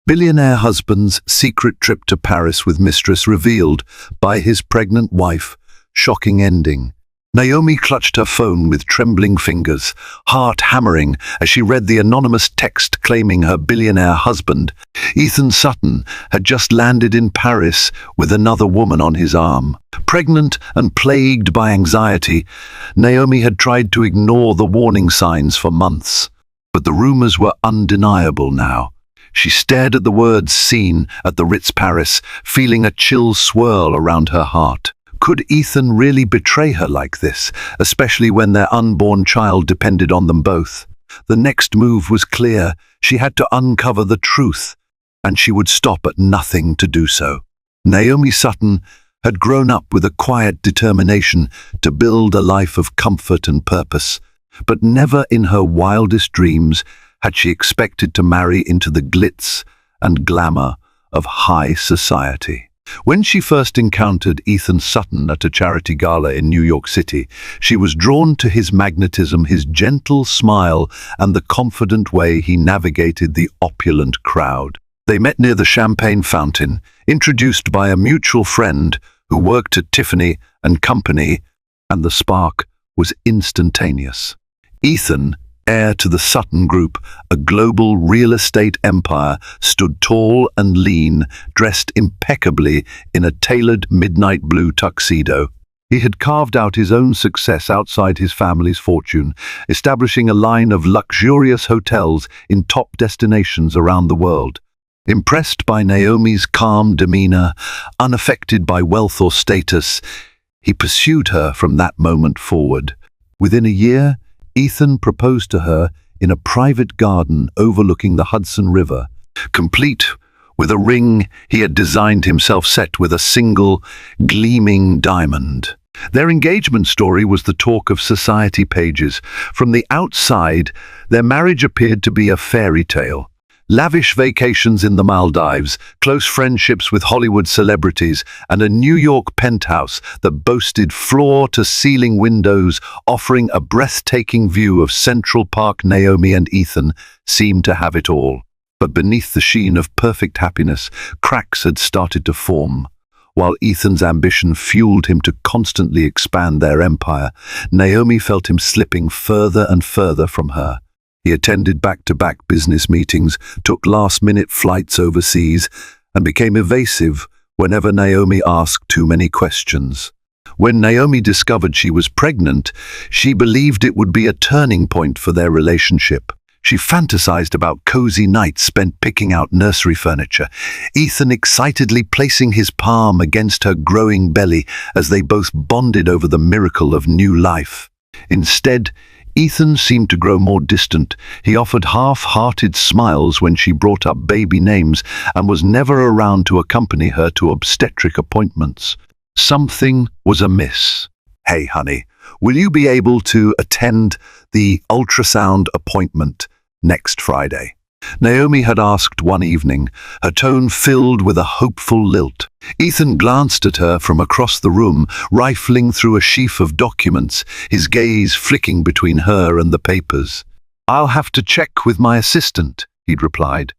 Billionaire husband's secret trip to Paris with Mistress revealed by his pregnant wife. Shocking ending. Naomi clutched her phone with trembling fingers, heart hammering as she read the anonymous text claiming her billionaire husband, Ethan Sutton, had just landed in Paris with another woman on his arm. Pregnant and plagued by anxiety, Naomi had tried to ignore the warning signs for months. But the rumors were undeniable now. She stared at the words seen at the Ritz Paris, feeling a chill swirl around her heart. Could Ethan really betray her like this, especially when their unborn child depended on them both? The next move was clear. She had to uncover the truth, and she would stop at nothing to do so. Naomi Sutton had grown up with a quiet determination to build a life of comfort and purpose, but never in her wildest dreams had she expected to marry into the glitz and glamour of high society. When she first encountered Ethan Sutton at a charity gala in New York City, she was drawn to his magnetism, his gentle smile, and the confident way he navigated the opulent crowd. They met near the Champagne Fountain, introduced by a mutual friend who worked at Tiffany and Company, and the spark was instantaneous. Ethan, heir to the Sutton Group, a global real estate empire, stood tall and lean, dressed impeccably in a tailored midnight blue tuxedo. He had carved out his own success outside his family's fortune, establishing a line of luxurious hotels in top destinations around the world. Impressed by Naomi's calm demeanor, unaffected by wealth or status, he pursued her from that moment forward. Within a year, Ethan proposed to her in a private garden overlooking the Hudson River, complete with a ring he had designed himself set with a single, gleaming diamond. Their engagement story was the talk of society pages. From the outside, their marriage appeared to be a fairy tale. Lavish vacations in the Maldives, close friendships with Hollywood celebrities, and a New York penthouse that boasted floor-to-ceiling windows offering a breathtaking view of Central Park. Naomi and Ethan seemed to have it all. But beneath the sheen of perfect happiness, cracks had started to form. While Ethan's ambition fueled him to constantly expand their empire, Naomi felt him slipping further and further from her. He attended back-to-back business meetings, took last-minute flights overseas, and became evasive whenever Naomi asked too many questions. When Naomi discovered she was pregnant, she believed it would be a turning point for their relationship. She fantasized about cozy nights spent picking out nursery furniture, Ethan excitedly placing his palm against her growing belly as they both bonded over the miracle of new life. Instead, Ethan seemed to grow more distant. He offered half-hearted smiles when she brought up baby names and was never around to accompany her to obstetric appointments. Something was amiss. "Hey, honey, will you be able to attend the ultrasound appointment next Friday?" Naomi had asked one evening, her tone filled with a hopeful lilt. Ethan glanced at her from across the room, rifling through a sheaf of documents, his gaze flicking between her and the papers. "I'll have to check with my assistant," he'd replied.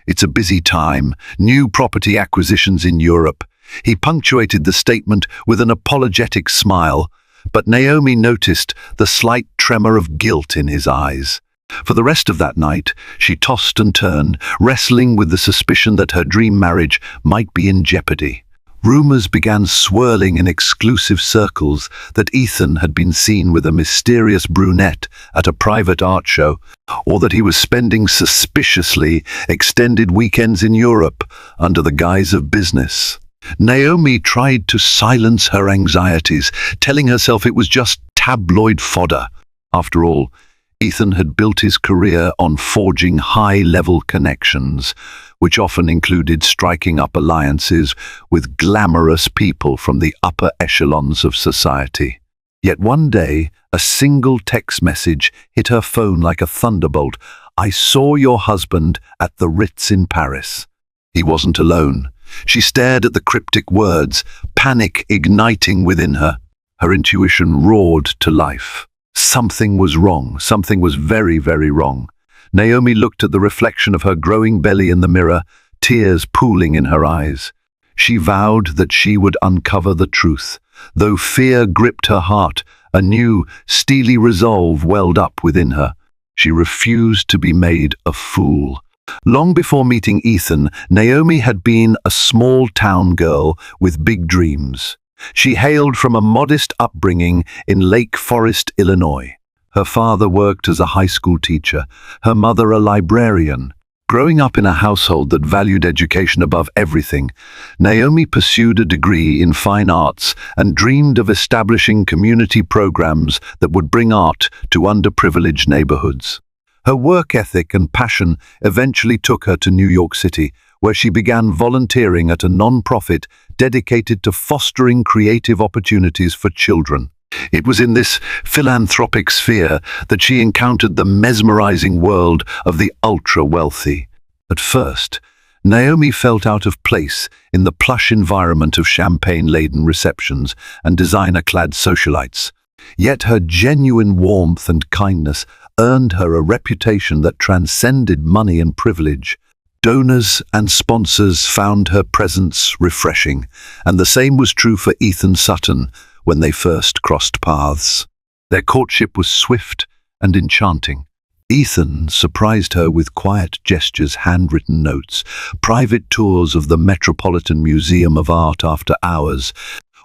"It's a busy time, new property acquisitions in Europe." He punctuated the statement with an apologetic smile, but Naomi noticed the slight tremor of guilt in his eyes. For the rest of that night, she tossed and turned, wrestling with the suspicion that her dream marriage might be in jeopardy. Rumors began swirling in exclusive circles that Ethan had been seen with a mysterious brunette at a private art show, or that he was spending suspiciously extended weekends in Europe under the guise of business. Naomi tried to silence her anxieties, telling herself it was just tabloid fodder. After all, Ethan had built his career on forging high-level connections, which often included striking up alliances with glamorous people from the upper echelons of society. Yet one day, a single text message hit her phone like a thunderbolt. "I saw your husband at the Ritz in Paris." He wasn't alone. She stared at the cryptic words, panic igniting within her. Her intuition roared to life. Something was wrong. Something was very, very wrong. Naomi looked at the reflection of her growing belly in the mirror, tears pooling in her eyes. She vowed that she would uncover the truth. Though fear gripped her heart, a new, steely resolve welled up within her. She refused to be made a fool. Long before meeting Ethan, Naomi had been a small-town girl with big dreams. She hailed from a modest upbringing in Lake Forest, Illinois. Her father worked as a high school teacher, her mother a librarian. Growing up in a household that valued education above everything, Naomi pursued a degree in fine arts and dreamed of establishing community programs that would bring art to underprivileged neighborhoods. Her work ethic and passion eventually took her to New York City, where she began volunteering at a non-profit dedicated to fostering creative opportunities for children. It was in this philanthropic sphere that she encountered the mesmerizing world of the ultra-wealthy. At first, Naomi felt out of place in the plush environment of champagne-laden receptions and designer-clad socialites. Yet her genuine warmth and kindness earned her a reputation that transcended money and privilege. Donors and sponsors found her presence refreshing, and the same was true for Ethan Sutton when they first crossed paths. Their courtship was swift and enchanting. Ethan surprised her with quiet gestures, handwritten notes, private tours of the Metropolitan Museum of Art after hours,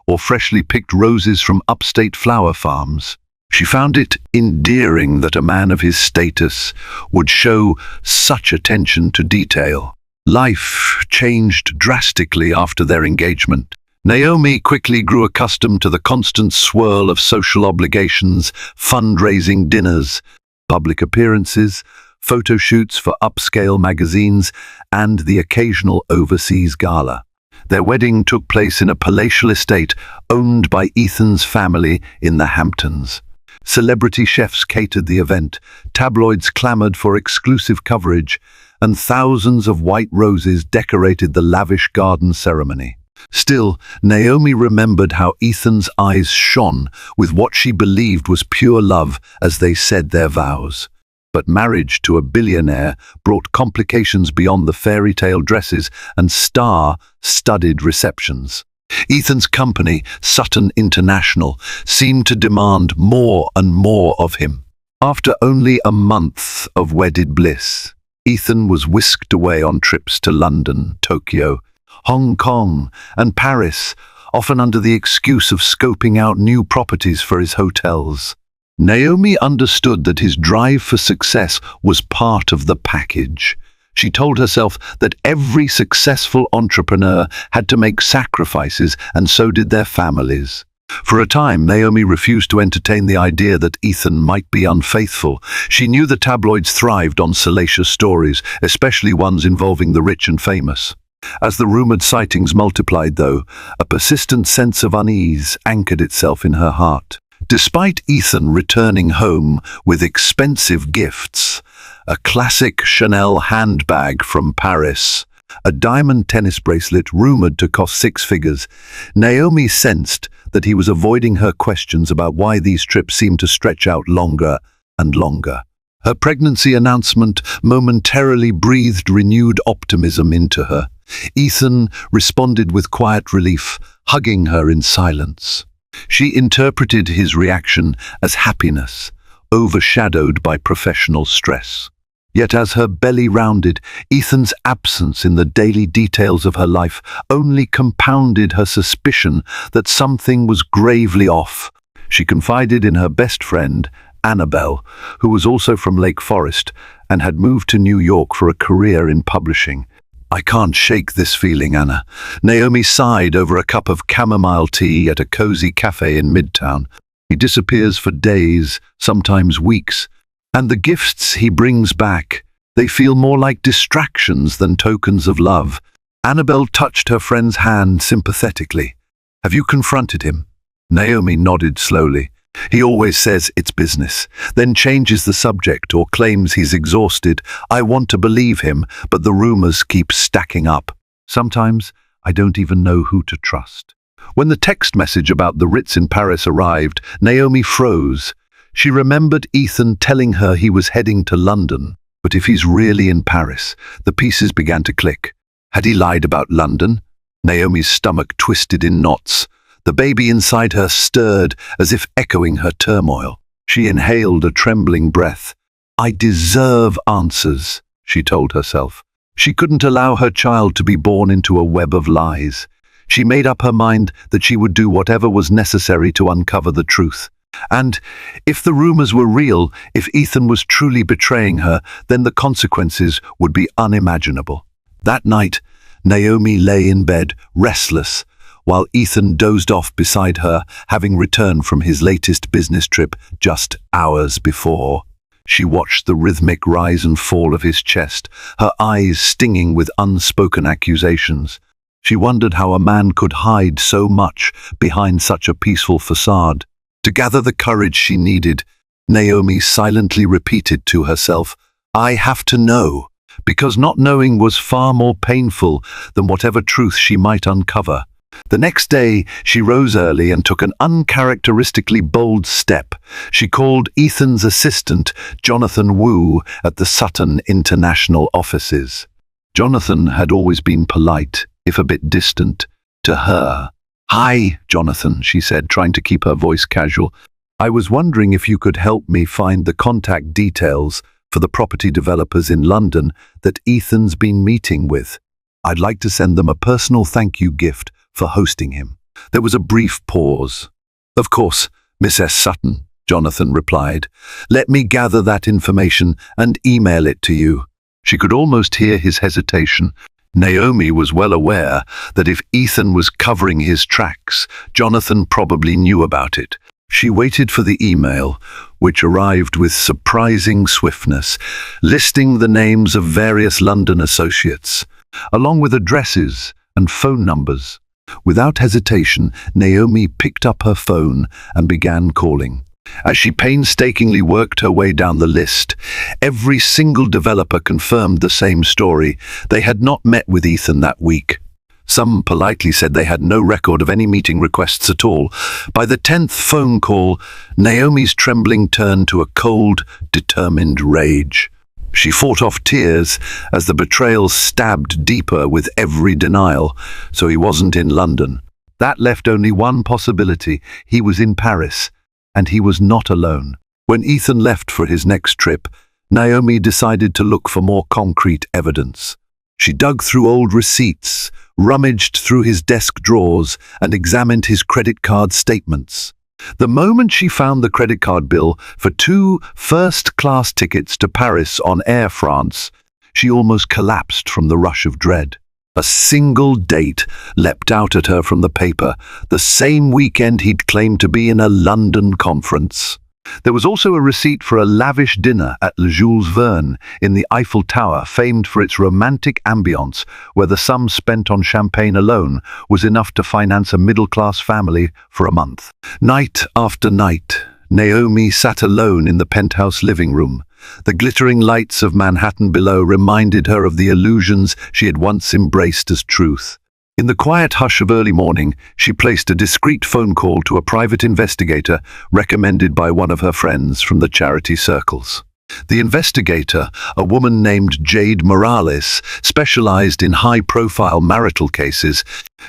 or freshly picked roses from upstate flower farms. She found it endearing that a man of his status would show such attention to detail. Life changed drastically after their engagement. Naomi quickly grew accustomed to the constant swirl of social obligations, fundraising dinners, public appearances, photo shoots for upscale magazines, and the occasional overseas gala. Their wedding took place in a palatial estate owned by Ethan's family in the Hamptons. Celebrity chefs catered the event, tabloids clamored for exclusive coverage, and thousands of white roses decorated the lavish garden ceremony. Still, Naomi remembered how Ethan's eyes shone with what she believed was pure love as they said their vows. But marriage to a billionaire brought complications beyond the fairy tale dresses and star-studded receptions. Ethan's company, Sutton International, seemed to demand more and more of him. After only a month of wedded bliss, Ethan was whisked away on trips to London, Tokyo, Hong Kong, and Paris, often under the excuse of scoping out new properties for his hotels. Naomi understood that his drive for success was part of the package. She told herself that every successful entrepreneur had to make sacrifices, and so did their families. For a time, Naomi refused to entertain the idea that Ethan might be unfaithful. She knew the tabloids thrived on salacious stories, especially ones involving the rich and famous. As the rumored sightings multiplied, though, a persistent sense of unease anchored itself in her heart. Despite Ethan returning home with expensive gifts, a classic Chanel handbag from Paris, a diamond tennis bracelet rumored to cost 6 figures, Naomi sensed that he was avoiding her questions about why these trips seemed to stretch out longer and longer. Her pregnancy announcement momentarily breathed renewed optimism into her. Ethan responded with quiet relief, hugging her in silence. She interpreted his reaction as happiness, overshadowed by professional stress. Yet as her belly rounded, Ethan's absence in the daily details of her life only compounded her suspicion that something was gravely off. She confided in her best friend, Annabelle, who was also from Lake Forest and had moved to New York for a career in publishing. "I can't shake this feeling, Anna." Naomi sighed over a cup of chamomile tea at a cozy cafe in Midtown. "He disappears for days, sometimes weeks, and the gifts he brings back, they feel more like distractions than tokens of love." Annabelle touched her friend's hand sympathetically. "Have you confronted him?" Naomi nodded slowly. "He always says it's business, then changes the subject or claims he's exhausted. I want to believe him, but the rumors keep stacking up. Sometimes I don't even know who to trust." When the text message about the Ritz in Paris arrived, Naomi froze. She remembered Ethan telling her he was heading to London, but if he's really in Paris, the pieces began to click. Had he lied about London? Naomi's stomach twisted in knots. The baby inside her stirred as if echoing her turmoil. She inhaled a trembling breath. "I deserve answers," she told herself. She couldn't allow her child to be born into a web of lies. She made up her mind that she would do whatever was necessary to uncover the truth. And if the rumors were real, if Ethan was truly betraying her, then the consequences would be unimaginable. That night, Naomi lay in bed, restless, while Ethan dozed off beside her, having returned from his latest business trip just hours before. She watched the rhythmic rise and fall of his chest, her eyes stinging with unspoken accusations. She wondered how a man could hide so much behind such a peaceful facade. To gather the courage she needed, Naomi silently repeated to herself, "I have to know," because not knowing was far more painful than whatever truth she might uncover. The next day, she rose early and took an uncharacteristically bold step. She called Ethan's assistant, Jonathan Wu, at the Sutton International offices. Jonathan had always been polite, if a bit distant, to her. "Hi, Jonathan," she said, trying to keep her voice casual. "I was wondering if you could help me find the contact details for the property developers in London that Ethan's been meeting with. I'd like to send them a personal thank you gift for hosting him." There was a brief pause. "Of course, Mrs. Sutton," Jonathan replied. "Let me gather that information and email it to you." She could almost hear his hesitation. Naomi was well aware that if Ethan was covering his tracks, Jonathan probably knew about it. She waited for the email, which arrived with surprising swiftness, listing the names of various London associates, along with addresses and phone numbers. Without hesitation, Naomi picked up her phone and began calling. As she painstakingly worked her way down the list, every single developer confirmed the same story. They had not met with Ethan that week. Some politely said they had no record of any meeting requests at all. By the 10th phone call, Naomi's trembling turned to a cold, determined rage. She fought off tears as the betrayal stabbed deeper with every denial. So he wasn't in London. That left only one possibility. He was in Paris. And he was not alone. When Ethan left for his next trip, Naomi decided to look for more concrete evidence. She dug through old receipts, rummaged through his desk drawers, and examined his credit card statements. The moment she found the credit card bill for 2 first-class tickets to Paris on Air France, she almost collapsed from the rush of dread. A single date leapt out at her from the paper, the same weekend he'd claimed to be in a London conference. There was also a receipt for a lavish dinner at Le Jules Verne in the Eiffel Tower, famed for its romantic ambience, where the sum spent on champagne alone was enough to finance a middle-class family for a month. Night after night, Naomi sat alone in the penthouse living room. The glittering lights of Manhattan below reminded her of the illusions she had once embraced as truth. In the quiet hush of early morning, she placed a discreet phone call to a private investigator recommended by one of her friends from the charity circles. The investigator, a woman named Jade Morales, specialized in high-profile marital cases.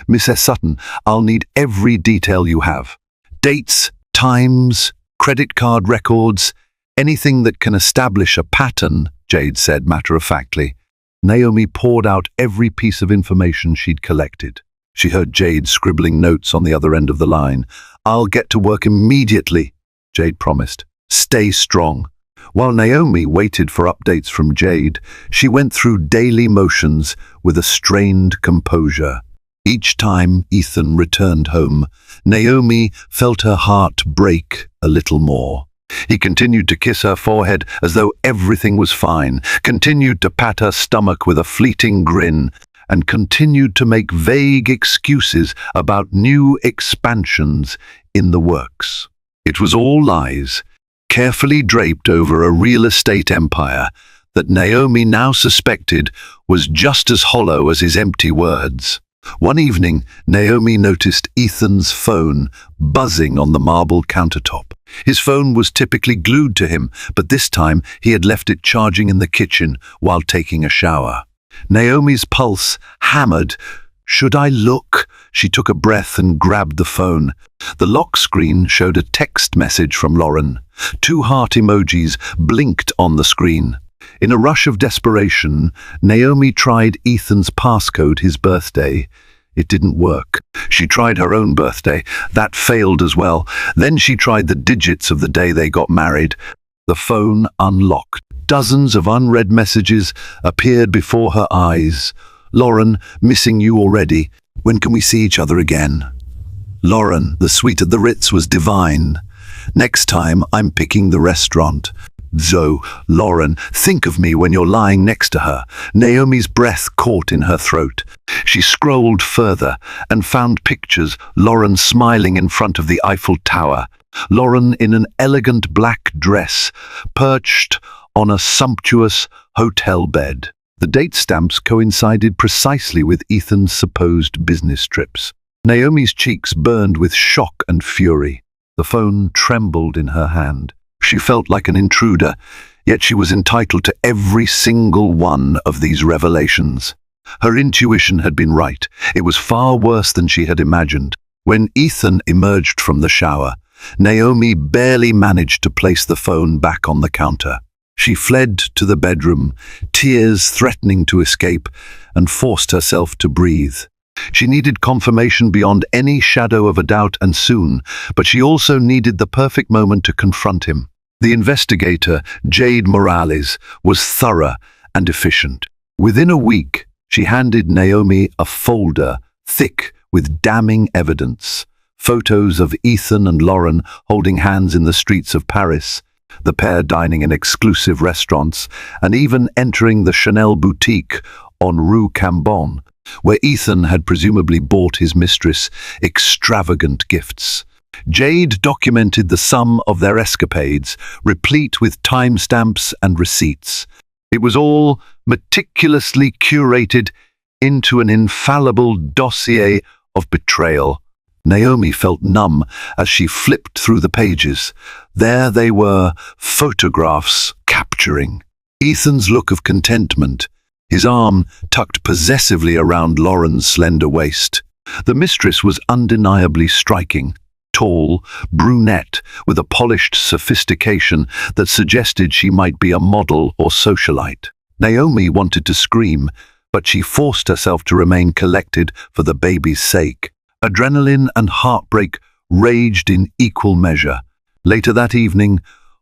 "Mrs. Sutton, I'll need every detail you have. Dates, times, credit card records, anything that can establish a pattern," Jade said matter-of-factly. Naomi poured out every piece of information she'd collected. She heard Jade scribbling notes on the other end of the line. "I'll get to work immediately," Jade promised. "Stay strong." While Naomi waited for updates from Jade, she went through daily motions with a strained composure. Each time Ethan returned home, Naomi felt her heart break a little more. He continued to kiss her forehead as though everything was fine, continued to pat her stomach with a fleeting grin, and continued to make vague excuses about new expansions in the works. It was all lies, carefully draped over a real estate empire that Naomi now suspected was just as hollow as his empty words. One evening, Naomi noticed Ethan's phone buzzing on the marble countertop. His phone was typically glued to him, but this time he had left it charging in the kitchen while taking a shower. Naomi's pulse hammered. Should I look? She took a breath and grabbed the phone. The lock screen showed a text message from Lauren. 2 heart emojis blinked on the screen. In a rush of desperation, Naomi tried Ethan's passcode, his birthday. It didn't work. She tried her own birthday. That failed as well. Then she tried the digits of the day they got married. The phone unlocked. Dozens of unread messages appeared before her eyes. Lauren, missing you already. When can we see each other again? Lauren, the suite at the Ritz was divine. Next time, I'm picking the restaurant. Zoe, Lauren, think of me when you're lying next to her. Naomi's breath caught in her throat. She scrolled further and found pictures. Lauren smiling in front of the Eiffel Tower. Lauren in an elegant black dress, perched on a sumptuous hotel bed. The date stamps coincided precisely with Ethan's supposed business trips. Naomi's cheeks burned with shock and fury. The phone trembled in her hand. She felt like an intruder, yet she was entitled to every single one of these revelations. Her intuition had been right. It was far worse than she had imagined. When Ethan emerged from the shower, Naomi barely managed to place the phone back on the counter. She fled to the bedroom, tears threatening to escape, and forced herself to breathe. She needed confirmation beyond any shadow of a doubt, and soon, but she also needed the perfect moment to confront him. The investigator, Jade Morales, was thorough and efficient. Within a week, she handed Naomi a folder thick with damning evidence. Photos of Ethan and Lauren holding hands in the streets of Paris, the pair dining in exclusive restaurants, and even entering the Chanel boutique on Rue Cambon, where Ethan had presumably bought his mistress extravagant gifts. Jade documented the sum of their escapades, replete with timestamps and receipts. It was all meticulously curated into an infallible dossier of betrayal. Naomi felt numb as she flipped through the pages. There they were, photographs capturing Ethan's look of contentment, his arm tucked possessively around Lauren's slender waist. The mistress was undeniably striking, tall, brunette, with a polished sophistication that suggested she might be a model or socialite. Naomi wanted to scream, but she forced herself to remain collected for the baby's sake. Adrenaline and heartbreak raged in equal measure. Later that evening,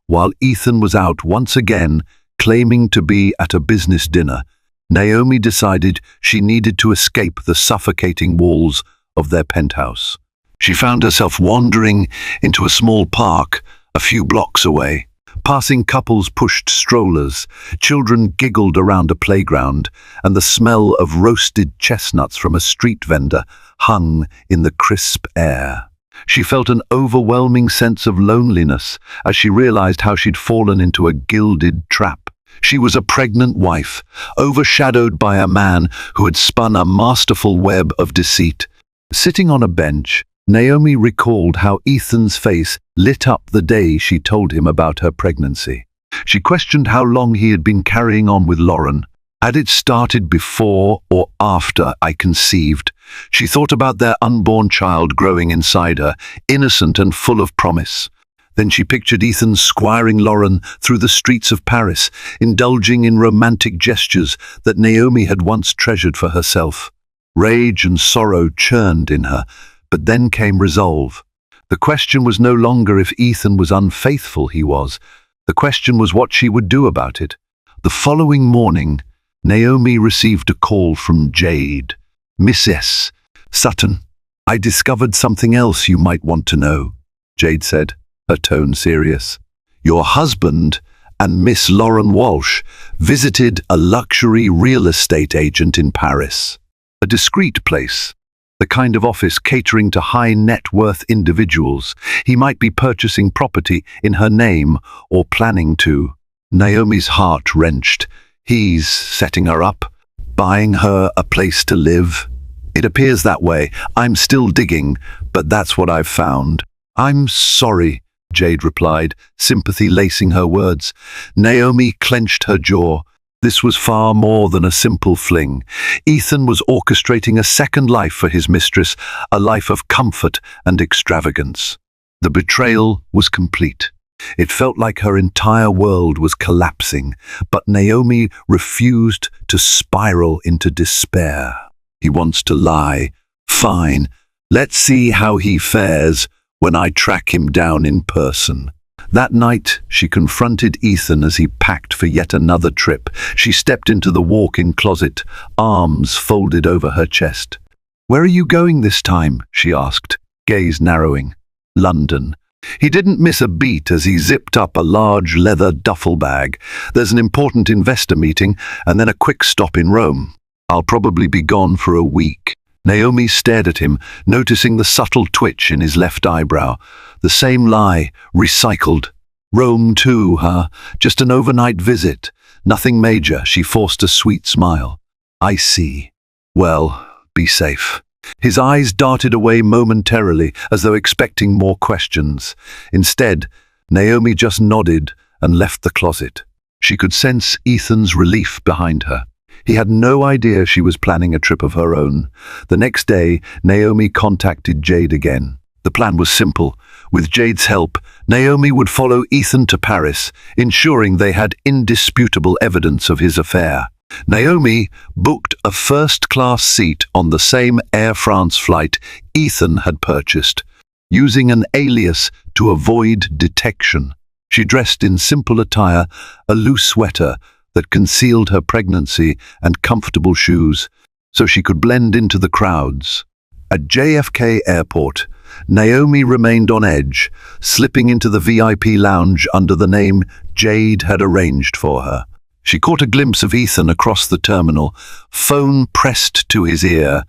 while Ethan was out once again, claiming to be at a business dinner, Naomi decided she needed to escape the suffocating walls of their penthouse. She found herself wandering into a small park a few blocks away. Passing couples pushed strollers, children giggled around a playground, and the smell of roasted chestnuts from a street vendor hung in the crisp air. She felt an overwhelming sense of loneliness as she realized how she'd fallen into a gilded trap. She was a pregnant wife, overshadowed by a man who had spun a masterful web of deceit. Sitting on a bench, Naomi recalled how Ethan's face lit up the day she told him about her pregnancy. She questioned how long he had been carrying on with Lauren. Had it started before or after I conceived? She thought about their unborn child growing inside her, innocent and full of promise. Then she pictured Ethan squiring Lauren through the streets of Paris, indulging in romantic gestures that Naomi had once treasured for herself. Rage and sorrow churned in her, but then came resolve. The question was no longer if Ethan was unfaithful. He was. The question was what she would do about it. The following morning, Naomi received a call from Jade. "Mistress, Sutton, I discovered something else you might want to know," Jade said, her tone serious. "Your husband and Miss Lauren Walsh visited a luxury real estate agent in Paris. A discreet place, the kind of office catering to high net worth individuals. He might be purchasing property in her name or planning to." Naomi's heart wrenched. He's setting her up, buying her a place to live. "It appears that way. I'm still digging, but that's what I've found." "I'm sorry," Jade replied, sympathy lacing her words. Naomi clenched her jaw. This was far more than a simple fling. Ethan was orchestrating a second life for his mistress, a life of comfort and extravagance. The betrayal was complete. It felt like her entire world was collapsing, but Naomi refused to spiral into despair. He wants to lie. Fine. Let's see how he fares when I track him down in person. That night, she confronted Ethan as he packed for yet another trip. She stepped into the walk-in closet, arms folded over her chest. "Where are you going this time?" she asked, gaze narrowing. "London." He didn't miss a beat as he zipped up a large leather duffel bag. "There's an important investor meeting and then a quick stop in Rome. I'll probably be gone for a week." Naomi stared at him, noticing the subtle twitch in his left eyebrow. The same lie, recycled. "Rome too, huh? Just an overnight visit. Nothing major." She forced a sweet smile. "I see. Well, be safe." His eyes darted away momentarily, as though expecting more questions. Instead, Naomi just nodded and left the closet. She could sense Ethan's relief behind her. He had no idea she was planning a trip of her own. The next day, Naomi contacted Jade again. The plan was simple. With Jade's help, Naomi would follow Ethan to Paris, ensuring they had indisputable evidence of his affair. Naomi booked a first-class seat on the same Air France flight Ethan had purchased, using an alias to avoid detection. She dressed in simple attire, a loose sweater that concealed her pregnancy and comfortable shoes, so she could blend into the crowds. At JFK Airport, Naomi remained on edge, slipping into the VIP lounge under the name Jade had arranged for her. She caught a glimpse of Ethan across the terminal, phone pressed to his ear,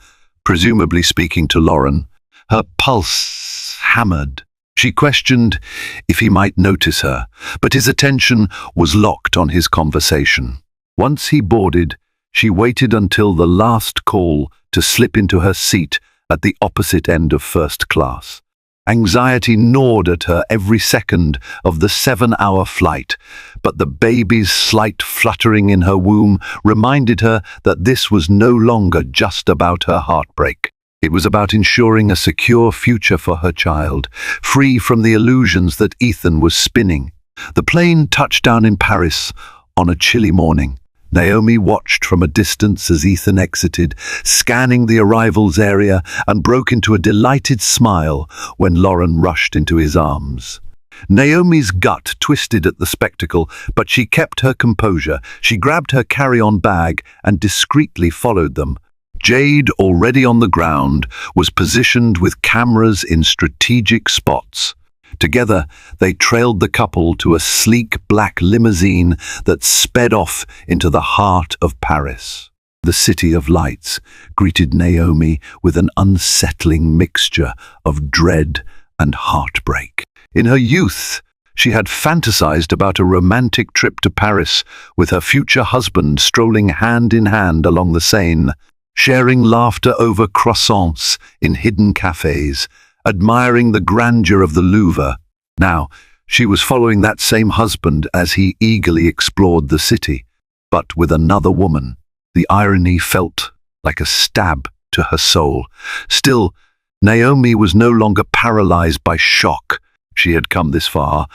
presumably speaking to Lauren. Her pulse hammered. She questioned if he might notice her, but his attention was locked on his conversation. Once he boarded, she waited until the last call to slip into her seat at the opposite end of first class. Anxiety gnawed at her every second of the 7-hour flight, but the baby's slight fluttering in her womb reminded her that this was no longer just about her heartbreak. It was about ensuring a secure future for her child, free from the illusions that Ethan was spinning. The plane touched down in Paris on a chilly morning. Naomi watched from a distance as Ethan exited, scanning the arrivals area, and broke into a delighted smile when Lauren rushed into his arms. Naomi's gut twisted at the spectacle, but she kept her composure. She grabbed her carry-on bag and discreetly followed them. Jade, already on the ground, was positioned with cameras in strategic spots. Together, they trailed the couple to a sleek black limousine that sped off into the heart of Paris. The City of Lights greeted Naomi with an unsettling mixture of dread and heartbreak. In her youth, she had fantasized about a romantic trip to Paris with her future husband strolling hand in hand along the Seine, sharing laughter over croissants in hidden cafes, admiring the grandeur of the Louvre. Now, she was following that same husband as he eagerly explored the city, but with another woman. The irony felt like a stab to her soul. Still, Naomi was no longer paralyzed by shock. She had come this far.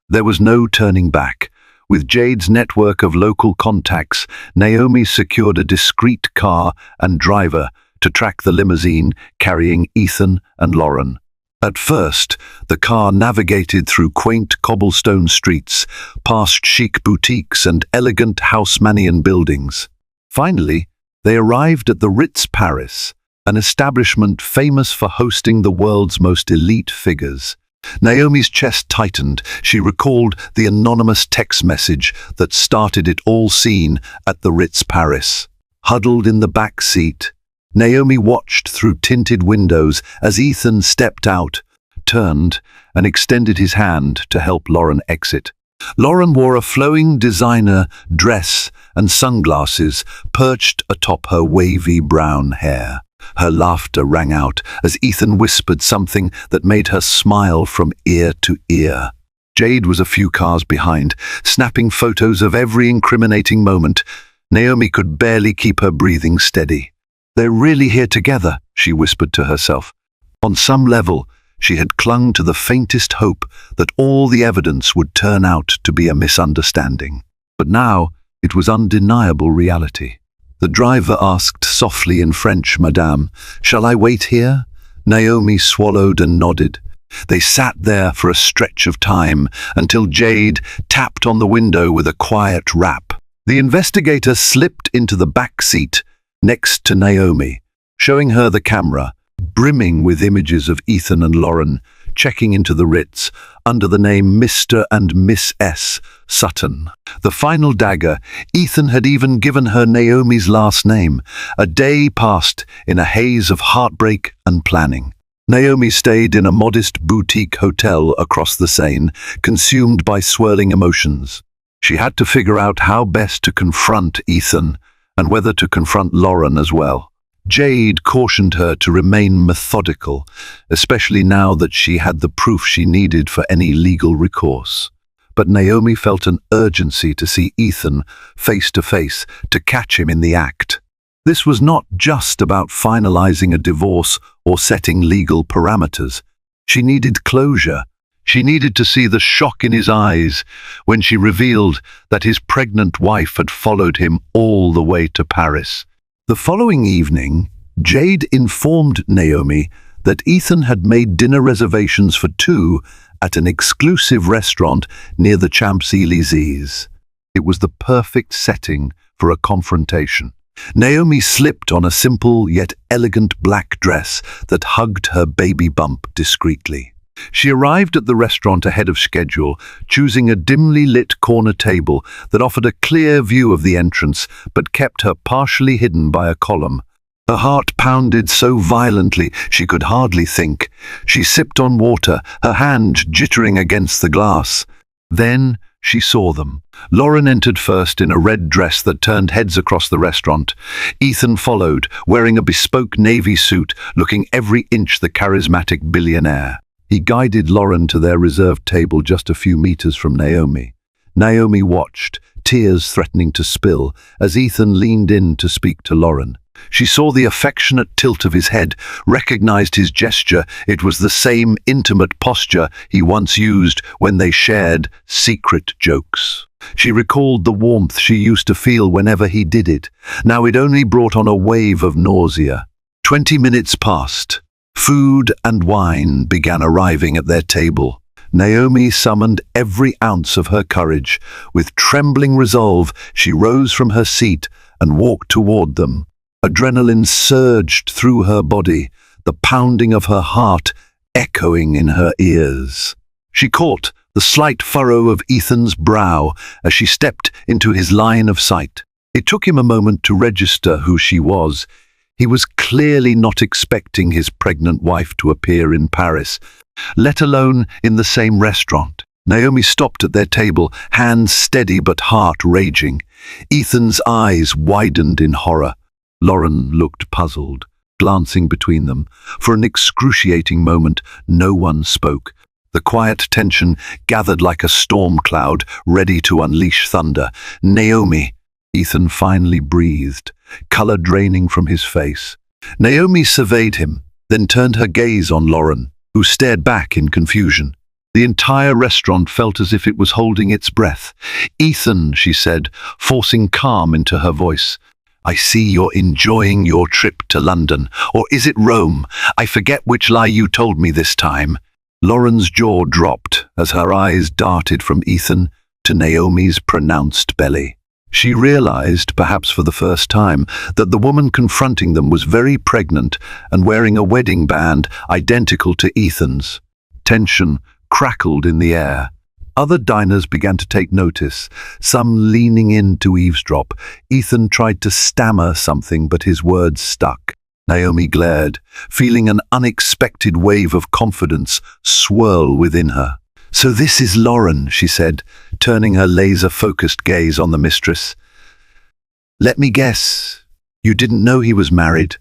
There was no turning back. With Jade's network of local contacts, Naomi secured a discreet car and driver to track the limousine carrying Ethan and Lauren. At first, the car navigated through quaint cobblestone streets, past chic boutiques and elegant Haussmannian buildings. Finally, they arrived at the Ritz Paris, an establishment famous for hosting the world's most elite figures. Naomi's chest tightened. She recalled the anonymous text message that started it all seen at the Ritz Paris. Huddled in the back seat, Naomi watched through tinted windows as Ethan stepped out, turned, and extended his hand to help Lauren exit. Lauren wore a flowing designer dress and sunglasses perched atop her wavy brown hair. Her laughter rang out as Ethan whispered something that made her smile from ear to ear. Jade was a few cars behind, snapping photos of every incriminating moment. Naomi could barely keep her breathing steady. "They're really here together," she whispered to herself. On some level, she had clung to the faintest hope that all the evidence would turn out to be a misunderstanding. But now it was undeniable reality. The driver asked softly in French, "Madame, shall I wait here?" Naomi swallowed and nodded. They sat there for a stretch of time until Jade tapped on the window with a quiet rap. The investigator slipped into the back seat next to Naomi, showing her the camera, brimming with images of Ethan and Lauren checking into the Ritz under the name Mr. and Miss S. Sutton. The final dagger, Ethan had even given her Naomi's last name. A day passed in a haze of heartbreak and planning. Naomi stayed in a modest boutique hotel across the Seine, consumed by swirling emotions. She had to figure out how best to confront Ethan and whether to confront Lauren as well. Jade cautioned her to remain methodical, especially now that she had the proof she needed for any legal recourse. But Naomi felt an urgency to see Ethan face to face, to catch him in the act. This was not just about finalizing a divorce or setting legal parameters. She needed closure. She needed to see the shock in his eyes when she revealed that his pregnant wife had followed him all the way to Paris. The following evening, Jade informed Naomi that Ethan had made dinner reservations for two at an exclusive restaurant near the Champs-Élysées. It was the perfect setting for a confrontation. Naomi slipped on a simple yet elegant black dress that hugged her baby bump discreetly. She arrived at the restaurant ahead of schedule, choosing a dimly lit corner table that offered a clear view of the entrance but kept her partially hidden by a column. Her heart pounded so violently she could hardly think. She sipped on water, her hand jittering against the glass. Then she saw them. Lauren entered first in a red dress that turned heads across the restaurant. Ethan followed, wearing a bespoke navy suit, looking every inch the charismatic billionaire. He guided Lauren to their reserved table just a few meters from Naomi. Naomi watched, tears threatening to spill, as Ethan leaned in to speak to Lauren. She saw the affectionate tilt of his head, recognized his gesture. It was the same intimate posture he once used when they shared secret jokes. She recalled the warmth she used to feel whenever he did it. Now it only brought on a wave of nausea. 20 minutes passed. Food and wine began arriving at their table. Naomi summoned every ounce of her courage. With trembling resolve, she rose from her seat and walked toward them. Adrenaline surged through her body, the pounding of her heart echoing in her ears. She caught the slight furrow of Ethan's brow as she stepped into his line of sight. It took him a moment to register who she was. He was clearly not expecting his pregnant wife to appear in Paris, let alone in the same restaurant. Naomi stopped at their table, hands steady but heart raging. Ethan's eyes widened in horror. Lauren looked puzzled, glancing between them. For an excruciating moment, no one spoke. The quiet tension gathered like a storm cloud, ready to unleash thunder. "Naomi," Ethan finally breathed, color draining from his face. Naomi surveyed him, then turned her gaze on Lauren, who stared back in confusion. The entire restaurant felt as if it was holding its breath. "Ethan," she said, forcing calm into her voice, "I see you're enjoying your trip to London. Or is it Rome? I forget which lie you told me this time." Lauren's jaw dropped as her eyes darted from Ethan to Naomi's pronounced belly. She realized, perhaps for the first time, that the woman confronting them was very pregnant and wearing a wedding band identical to Ethan's. Tension crackled in the air. Other diners began to take notice, some leaning in to eavesdrop. Ethan tried to stammer something, but his words stuck. Naomi glared, feeling an unexpected wave of confidence swirl within her. "So this is Lauren," she said, turning her laser-focused gaze on the mistress. "Let me guess, you didn't know he was married?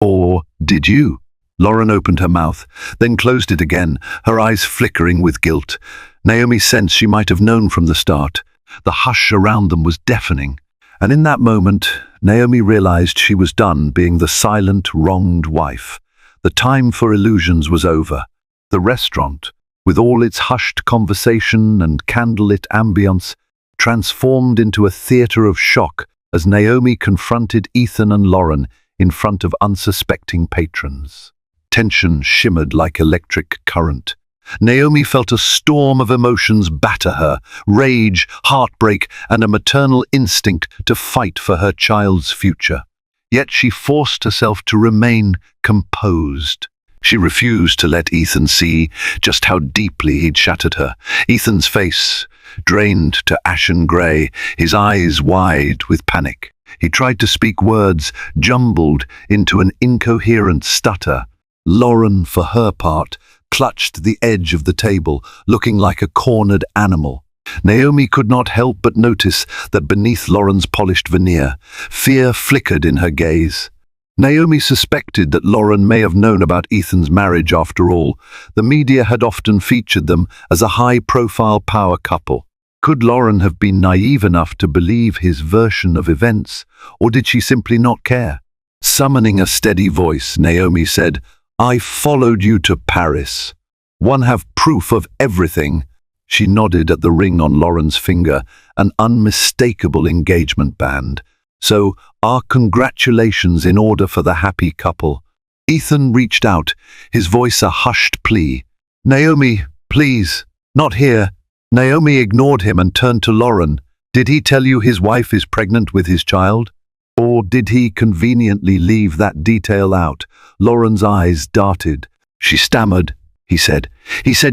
Or did you?" Lauren opened her mouth, then closed it again, her eyes flickering with guilt. Naomi sensed she might have known from the start. The hush around them was deafening, And in that moment, Naomi realized she was done being the silent, wronged wife. The time for illusions was over. The restaurant, with all its hushed conversation and candlelit ambience, transformed into a theater of shock as Naomi confronted Ethan and Lauren in front of unsuspecting patrons. Tension shimmered like electric current. Naomi felt a storm of emotions batter her, rage, heartbreak, and a maternal instinct to fight for her child's future. Yet she forced herself to remain composed. She refused to let Ethan see just how deeply he'd shattered her. Ethan's face, drained to ashen grey, his eyes wide with panic. He tried to speak words, jumbled into an incoherent stutter. Lauren, for her part, clutched the edge of the table, looking like a cornered animal. Naomi could not help but notice that beneath Lauren's polished veneer, fear flickered in her gaze. Naomi suspected that Lauren may have known about Ethan's marriage after all. The media had often featured them as a high-profile power couple. Could Lauren have been naive enough to believe his version of events, or did she simply not care? Summoning a steady voice, Naomi said, "I followed you to Paris. One have proof of everything." She nodded at the ring on Lauren's finger, an unmistakable engagement band. "So, our congratulations in order for the happy couple." Ethan reached out, his voice a hushed plea. "Naomi, please, not here." Naomi ignored him and turned to Lauren. "Did he tell you his wife is pregnant with his child? Or did he conveniently leave that detail out?" Lauren's eyes darted. She stammered. He said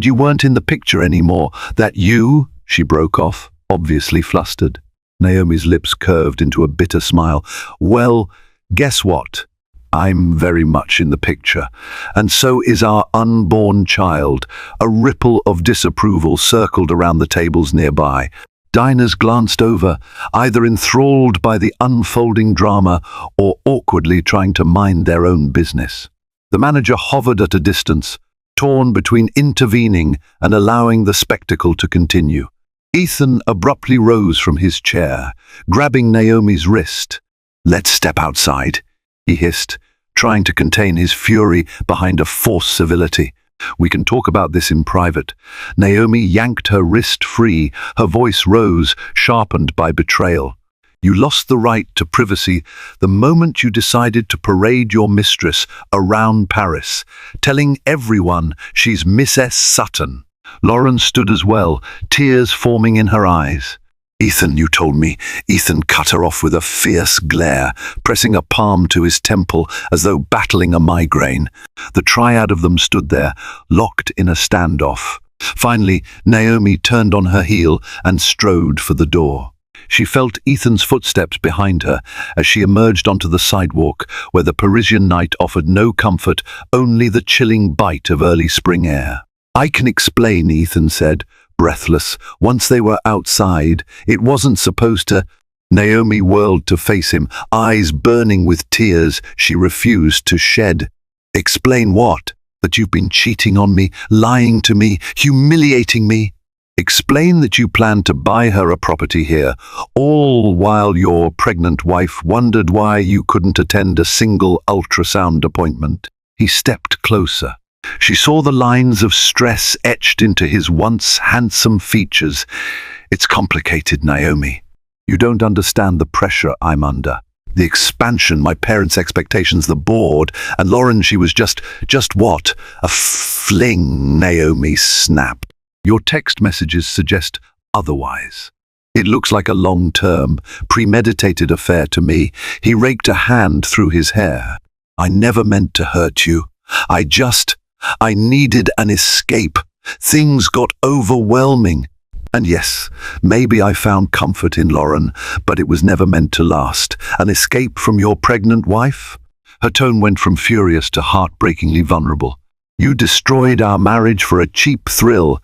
you weren't in the picture anymore. That you?" She broke off, obviously flustered. Naomi's lips curved into a bitter smile. "Well, guess what? I'm very much in the picture. And so is our unborn child." A ripple of disapproval circled around the tables nearby. Diners glanced over, either enthralled by the unfolding drama or awkwardly trying to mind their own business. The manager hovered at a distance, torn between intervening and allowing the spectacle to continue. Ethan abruptly rose from his chair, grabbing Naomi's wrist. "Let's step outside," he hissed, trying to contain his fury behind a forced civility. "We can talk about this in private." Naomi yanked her wrist free, her voice rose, sharpened by betrayal. "You lost the right to privacy the moment you decided to parade your mistress around Paris, telling everyone she's Mistress Sutton." Lauren stood as well, tears forming in her eyes. "Ethan, you told me." Ethan cut her off with a fierce glare, pressing a palm to his temple as though battling a migraine. The triad of them stood there, locked in a standoff. Finally, Naomi turned on her heel and strode for the door. She felt Ethan's footsteps behind her as she emerged onto the sidewalk, where the Parisian night offered no comfort, only the chilling bite of early spring air. "I can explain," Ethan said, breathless. Once they were outside, it wasn't supposed to. Naomi whirled to face him, eyes burning with tears she refused to shed. "Explain what? That you've been cheating on me, lying to me, humiliating me? Explain that you planned to buy her a property here, all while your pregnant wife wondered why you couldn't attend a single ultrasound appointment." He stepped closer. She saw the lines of stress etched into his once handsome features. "It's complicated, Naomi. You don't understand the pressure I'm under. The expansion, my parents' expectations, the board, and Lauren, she was just what? A fling," Naomi snapped. "Your text messages suggest otherwise. It looks like a long-term, premeditated affair to me." He raked a hand through his hair. "I never meant to hurt you. I needed an escape. Things got overwhelming. And yes, maybe I found comfort in Lauren, but it was never meant to last. An escape from your pregnant wife?" Her tone went from furious to heartbreakingly vulnerable. "You destroyed our marriage for a cheap thrill."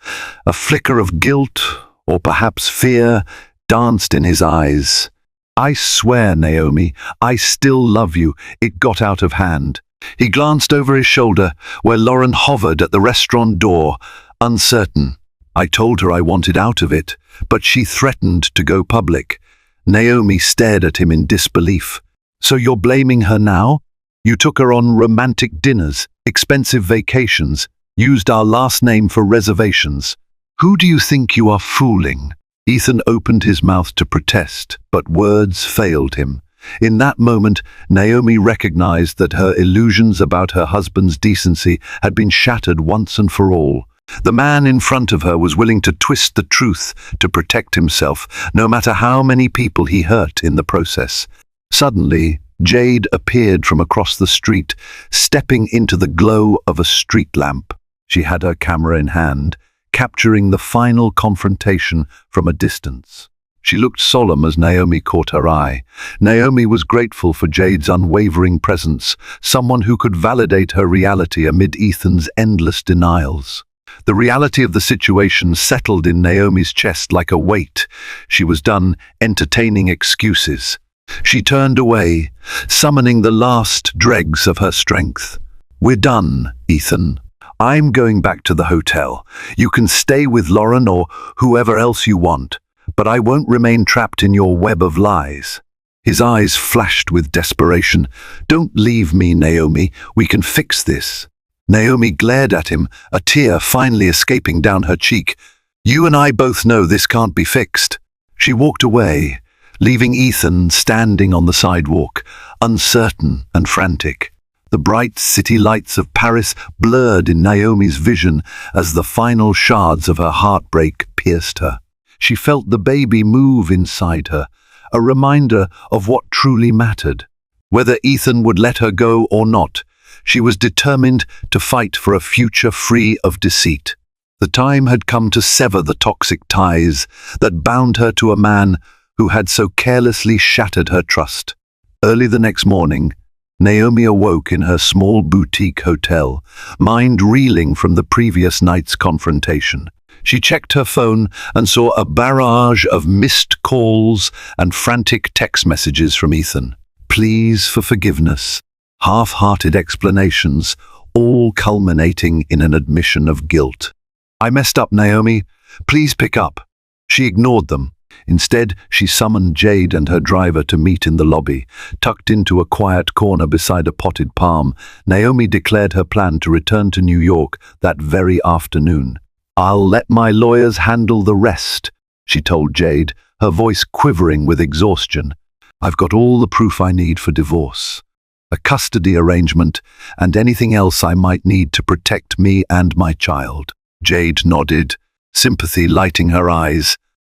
A flicker of guilt, or perhaps fear, danced in his eyes. "I swear, Naomi, I still love you." It got out of hand. He glanced over his shoulder, where Lauren hovered at the restaurant door, uncertain. "I told her I wanted out of it, but she threatened to go public." Naomi stared at him in disbelief. So you're blaming her now? You took her on romantic dinners, expensive vacations, used our last name for reservations. Who do you think you are fooling? Ethan opened his mouth to protest, but words failed him. In that moment, Naomi recognized that her illusions about her husband's decency had been shattered once and for all. The man in front of her was willing to twist the truth to protect himself, no matter how many people he hurt in the process. Suddenly, Jade appeared from across the street, stepping into the glow of a street lamp. She had her camera in hand, capturing the final confrontation from a distance. She looked solemn as Naomi caught her eye. Naomi was grateful for Jade's unwavering presence, someone who could validate her reality amid Ethan's endless denials. The reality of the situation settled in Naomi's chest like a weight. She was done entertaining excuses. She turned away, summoning the last dregs of her strength. "We're done, Ethan. I'm going back to the hotel. You can stay with Lauren or whoever else you want, but I won't remain trapped in your web of lies." His eyes flashed with desperation. "Don't leave me, Naomi. We can fix this." Naomi glared at him, a tear finally escaping down her cheek. "You and I both know this can't be fixed." She walked away, leaving Ethan standing on the sidewalk, uncertain and frantic. The bright city lights of Paris blurred in Naomi's vision as the final shards of her heartbreak pierced her. She felt the baby move inside her, a reminder of what truly mattered. Whether Ethan would let her go or not, she was determined to fight for a future free of deceit. The time had come to sever the toxic ties that bound her to a man who had so carelessly shattered her trust. Early the next morning, Naomi awoke in her small boutique hotel, mind reeling from the previous night's confrontation. She checked her phone and saw a barrage of missed calls and frantic text messages from Ethan. Pleas for forgiveness, half-hearted explanations, all culminating in an admission of guilt. "I messed up, Naomi. Please pick up." She ignored them. Instead, she summoned Jade and her driver to meet in the lobby. Tucked into a quiet corner beside a potted palm, Naomi declared her plan to return to New York that very afternoon. "I'll let my lawyers handle the rest," she told Jade, her voice quivering with exhaustion. "I've got all the proof I need for divorce, a custody arrangement, and anything else I might need to protect me and my child." Jade nodded, sympathy lighting her eyes.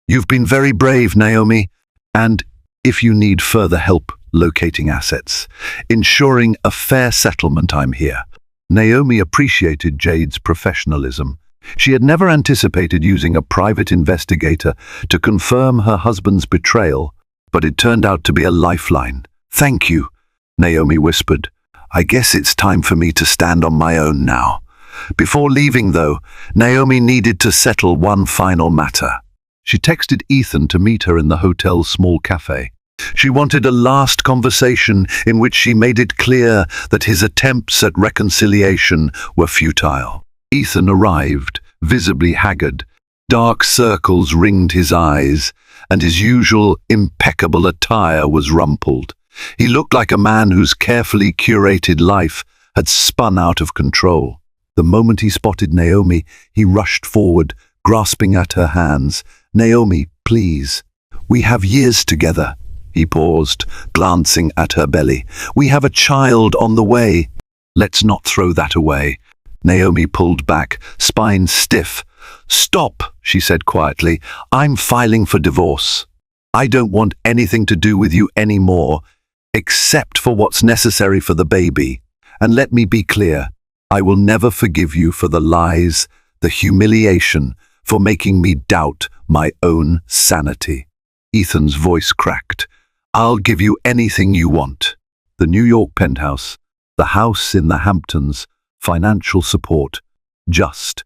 "You've been very brave, Naomi, and if you need further help locating assets, ensuring a fair settlement, I'm here." Naomi appreciated Jade's professionalism. She had never anticipated using a private investigator to confirm her husband's betrayal, but it turned out to be a lifeline. "Thank you," Naomi whispered. "I guess it's time for me to stand on my own now." Before leaving, though, Naomi needed to settle one final matter. She texted Ethan to meet her in the hotel's small cafe. She wanted a last conversation in which she made it clear that his attempts at reconciliation were futile. Ethan arrived, visibly haggard. Dark circles ringed his eyes, and his usual impeccable attire was rumpled. He looked like a man whose carefully curated life had spun out of control. The moment he spotted Naomi, he rushed forward, grasping at her hands. "Naomi, please. We have years together." He paused, glancing at her belly. "We have a child on the way." "Let's not throw that away." Naomi pulled back, spine stiff. "Stop," she said quietly. "I'm filing for divorce. I don't want anything to do with you anymore, except for what's necessary for the baby. And let me be clear, I will never forgive you for the lies, the humiliation, for making me doubt my own sanity." Ethan's voice cracked. "I'll give you anything you want. The New York penthouse, the house in the Hamptons, financial support. Just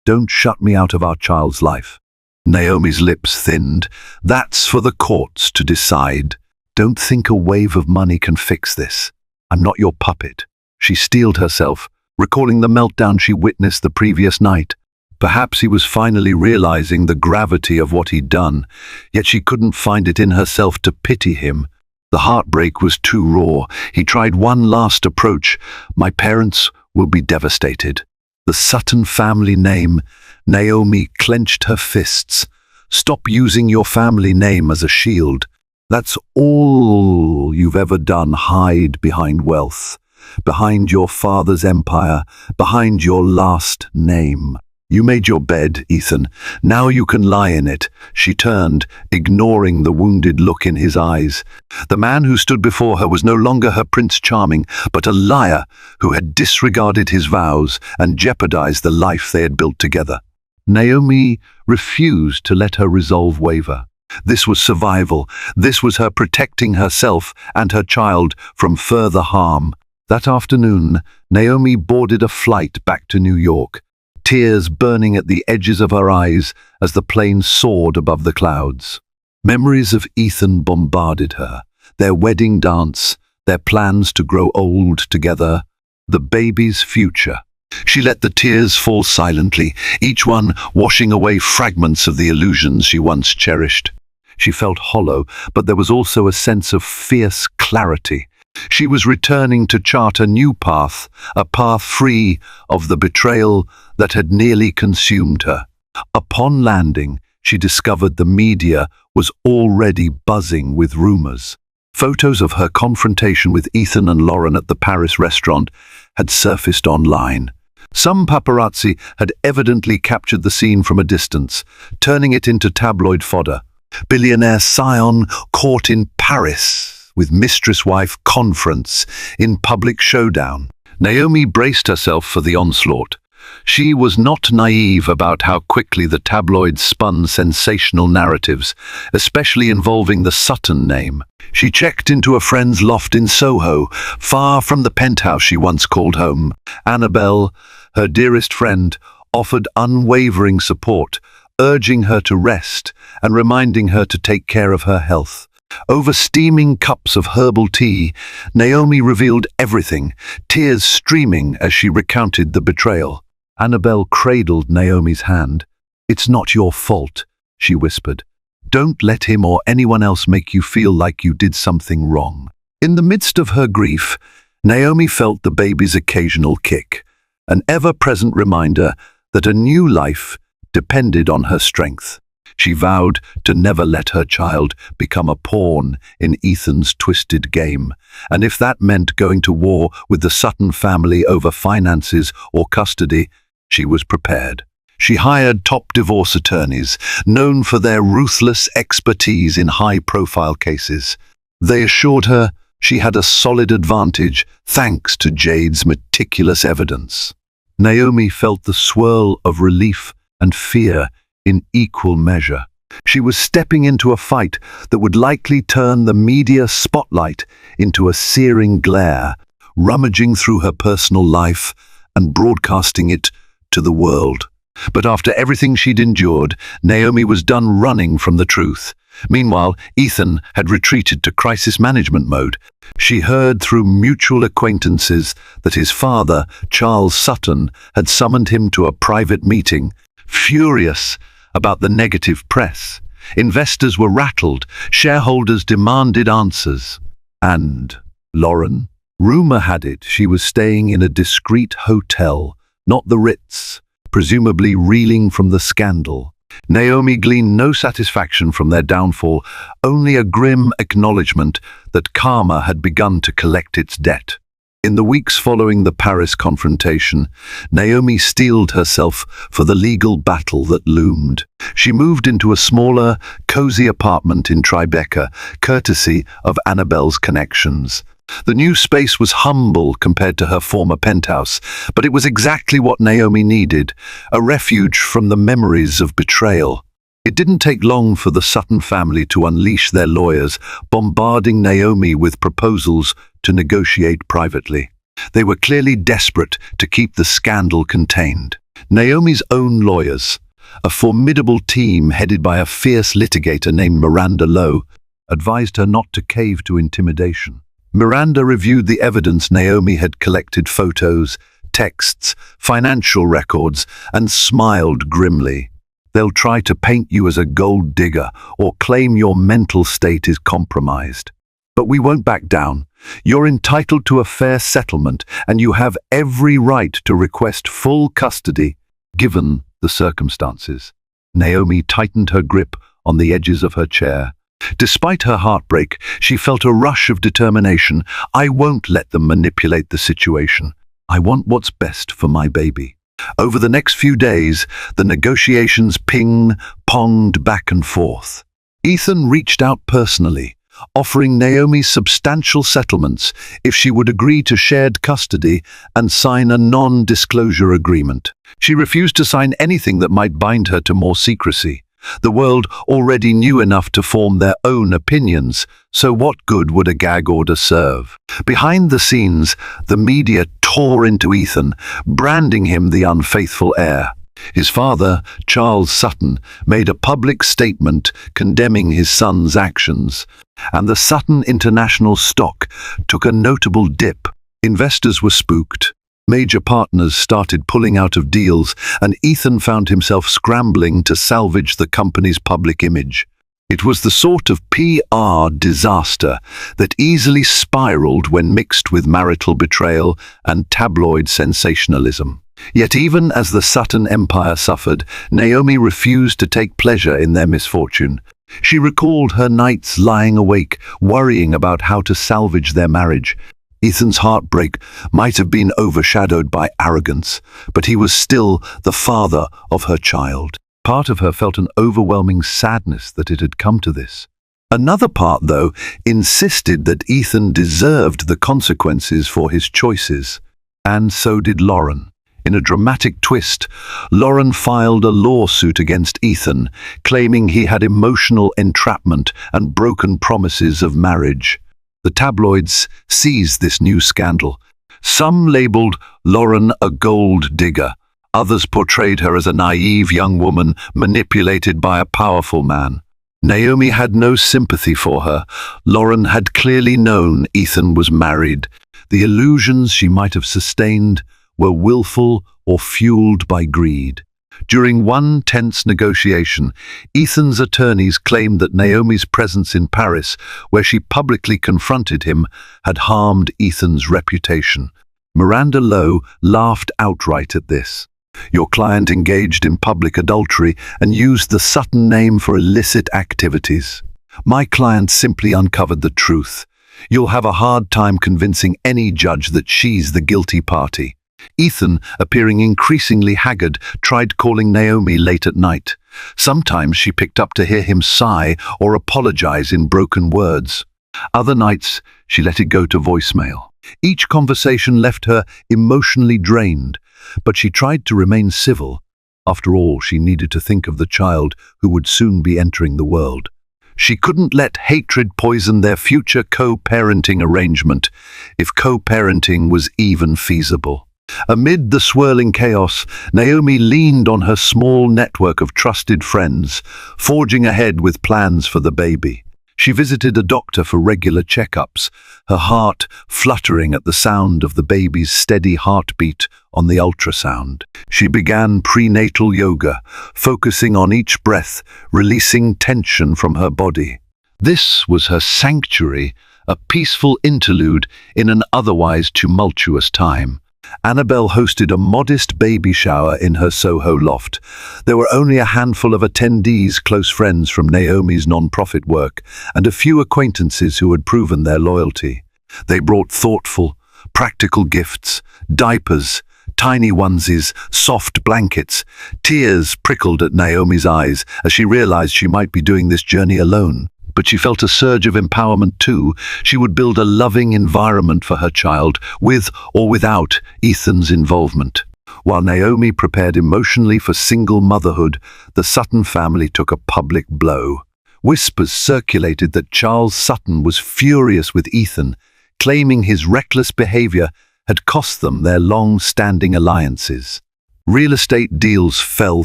don't shut me out of our child's life." Naomi's lips thinned. "That's for the courts to decide. Don't think a wave of money can fix this. I'm not your puppet." She steeled herself, recalling the meltdown she witnessed the previous night. Perhaps he was finally realizing the gravity of what he'd done, yet she couldn't find it in herself to pity him. The heartbreak was too raw. He tried one last approach. "My parents will be devastated." The Sutton family name. Naomi clenched her fists. "Stop using your family name as a shield. That's all you've ever done. Hide behind wealth, behind your father's empire, behind your last name. You made your bed, Ethan. Now you can lie in it." She turned, ignoring the wounded look in his eyes. The man who stood before her was no longer her Prince Charming, but a liar who had disregarded his vows and jeopardized the life they had built together. Naomi refused to let her resolve waver. This was survival. This was her protecting herself and her child from further harm. That afternoon, Naomi boarded a flight back to New York, tears burning at the edges of her eyes as the plane soared above the clouds. Memories of Ethan bombarded her, their wedding dance, their plans to grow old together, the baby's future. She let the tears fall silently, each one washing away fragments of the illusions she once cherished. She felt hollow, but there was also a sense of fierce clarity. She was returning to chart a new path, a path free of the betrayal that had nearly consumed her. Upon landing, she discovered the media was already buzzing with rumors. Photos of her confrontation with Ethan and Lauren at the Paris restaurant had surfaced online. Some paparazzi had evidently captured the scene from a distance, turning it into tabloid fodder. Billionaire scion caught in Paris with mistress wife conference in public showdown. Naomi braced herself for the onslaught. She was not naive about how quickly the tabloids spun sensational narratives, especially involving the Sutton name. She checked into a friend's loft in Soho, far from the penthouse she once called home. Annabelle, her dearest friend, offered unwavering support, urging her to rest and reminding her to take care of her health. Over steaming cups of herbal tea, Naomi revealed everything, tears streaming as she recounted the betrayal. Annabelle cradled Naomi's hand. "It's not your fault," she whispered. "Don't let him or anyone else make you feel like you did something wrong." In the midst of her grief, Naomi felt the baby's occasional kick, an ever-present reminder that a new life depended on her strength. She vowed to never let her child become a pawn in Ethan's twisted game, and if that meant going to war with the Sutton family over finances or custody, she was prepared. She hired top divorce attorneys, known for their ruthless expertise in high-profile cases. They assured her she had a solid advantage thanks to Jade's meticulous evidence. Naomi felt the swirl of relief and fear in equal measure. She was stepping into a fight that would likely turn the media spotlight into a searing glare, rummaging through her personal life and broadcasting it to the world. But after everything she'd endured, Naomi was done running from the truth. Meanwhile, Ethan had retreated to crisis management mode. She heard through mutual acquaintances that his father, Charles Sutton, had summoned him to a private meeting. Furious about the negative press, investors were rattled, shareholders demanded answers. And Lauren? Rumor had it she was staying in a discreet hotel, not the Ritz, presumably reeling from the scandal. Naomi gleaned no satisfaction from their downfall, only a grim acknowledgement that karma had begun to collect its debt. In the weeks following the Paris confrontation, Naomi steeled herself for the legal battle that loomed. She moved into a smaller, cozy apartment in Tribeca, courtesy of Annabelle's connections. The new space was humble compared to her former penthouse, but it was exactly what Naomi needed, a refuge from the memories of betrayal. It didn't take long for the Sutton family to unleash their lawyers, bombarding Naomi with proposals to negotiate privately. They were clearly desperate to keep the scandal contained. Naomi's own lawyers, a formidable team headed by a fierce litigator named Miranda Lowe, advised her not to cave to intimidation. Miranda reviewed the evidence Naomi had collected: photos, texts, financial records, and smiled grimly. They'll try to paint you as a gold digger or claim your mental state is compromised. But we won't back down. You're entitled to a fair settlement, and you have every right to request full custody, given the circumstances. Naomi tightened her grip on the edges of her chair. Despite her heartbreak, she felt a rush of determination. I won't let them manipulate the situation. I want what's best for my baby. Over the next few days, the negotiations ping-ponged back and forth. Ethan reached out personally, offering Naomi substantial settlements if she would agree to shared custody and sign a non-disclosure agreement. She refused to sign anything that might bind her to more secrecy. The world already knew enough to form their own opinions, so what good would a gag order serve? Behind the scenes, the media tore into Ethan, branding him the unfaithful heir. His father, Charles Sutton, made a public statement condemning his son's actions, and the Sutton International stock took a notable dip. Investors were spooked. Major partners started pulling out of deals, and Ethan found himself scrambling to salvage the company's public image. It was the sort of PR disaster that easily spiraled when mixed with marital betrayal and tabloid sensationalism. Yet even as the Sutton empire suffered, Naomi refused to take pleasure in their misfortune. She recalled her nights lying awake, worrying about how to salvage their marriage. Ethan's heartbreak might have been overshadowed by arrogance, but he was still the father of her child. Part of her felt an overwhelming sadness that it had come to this. Another part, though, insisted that Ethan deserved the consequences for his choices, and so did Lauren. In a dramatic twist, Lauren filed a lawsuit against Ethan, claiming he had emotional entrapment and broken promises of marriage. The tabloids seized this new scandal. Some labeled Lauren a gold digger. Others portrayed her as a naive young woman manipulated by a powerful man. Naomi had no sympathy for her. Lauren had clearly known Ethan was married. The illusions she might have sustained were willful or fueled by greed. During one tense negotiation, Ethan's attorneys claimed that Naomi's presence in Paris, where she publicly confronted him, had harmed Ethan's reputation. Miranda Lowe laughed outright at this. Your client engaged in public adultery and used the Sutton name for illicit activities. My client simply uncovered the truth. You'll have a hard time convincing any judge that she's the guilty party. Ethan, appearing increasingly haggard, tried calling Naomi late at night. Sometimes she picked up to hear him sigh or apologize in broken words. Other nights, she let it go to voicemail. Each conversation left her emotionally drained, but she tried to remain civil. After all, she needed to think of the child who would soon be entering the world. She couldn't let hatred poison their future co-parenting arrangement, if co-parenting was even feasible. Amid the swirling chaos, Naomi leaned on her small network of trusted friends, forging ahead with plans for the baby. She visited a doctor for regular checkups, her heart fluttering at the sound of the baby's steady heartbeat on the ultrasound. She began prenatal yoga, focusing on each breath, releasing tension from her body. This was her sanctuary, a peaceful interlude in an otherwise tumultuous time. Annabelle hosted a modest baby shower in her Soho loft. There were only a handful of attendees, close friends from Naomi's non-profit work, and a few acquaintances who had proven their loyalty. They brought thoughtful, practical gifts, diapers, tiny onesies, soft blankets. Tears prickled at Naomi's eyes as she realized she might be doing this journey alone. But she felt a surge of empowerment too. She would build a loving environment for her child, with or without Ethan's involvement. While Naomi prepared emotionally for single motherhood, the Sutton family took a public blow. Whispers circulated that Charles Sutton was furious with Ethan, claiming his reckless behavior had cost them their long-standing alliances. Real estate deals fell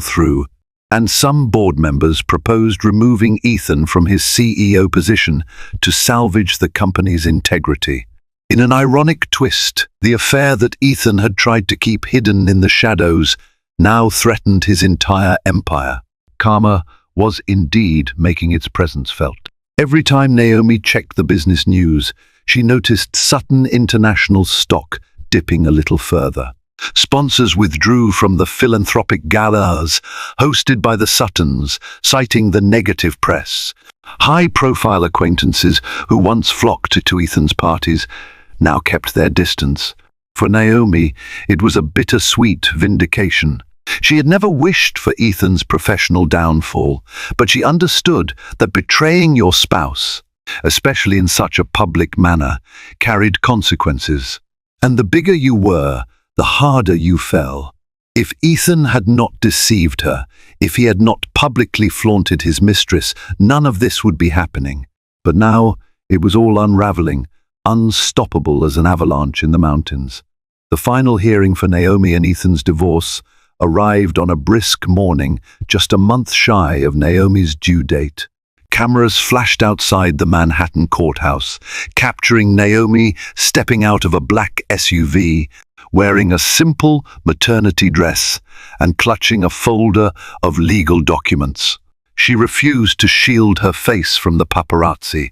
through, and some board members proposed removing Ethan from his CEO position to salvage the company's integrity. In an ironic twist, the affair that Ethan had tried to keep hidden in the shadows now threatened his entire empire. Karma was indeed making its presence felt. Every time Naomi checked the business news, she noticed Sutton International's stock dipping a little further. Sponsors withdrew from the philanthropic galas hosted by the Suttons, citing the negative press. High-profile acquaintances who once flocked to Ethan's parties now kept their distance. For Naomi, it was a bittersweet vindication. She had never wished for Ethan's professional downfall, but she understood that betraying your spouse, especially in such a public manner, carried consequences. And the bigger you were, the harder you fell. If Ethan had not deceived her, if he had not publicly flaunted his mistress, none of this would be happening. But now it was all unraveling, unstoppable as an avalanche in the mountains. The final hearing for Naomi and Ethan's divorce arrived on a brisk morning, just a month shy of Naomi's due date. Cameras flashed outside the Manhattan courthouse, capturing Naomi stepping out of a black SUV, wearing a simple maternity dress and clutching a folder of legal documents. She refused to shield her face from the paparazzi.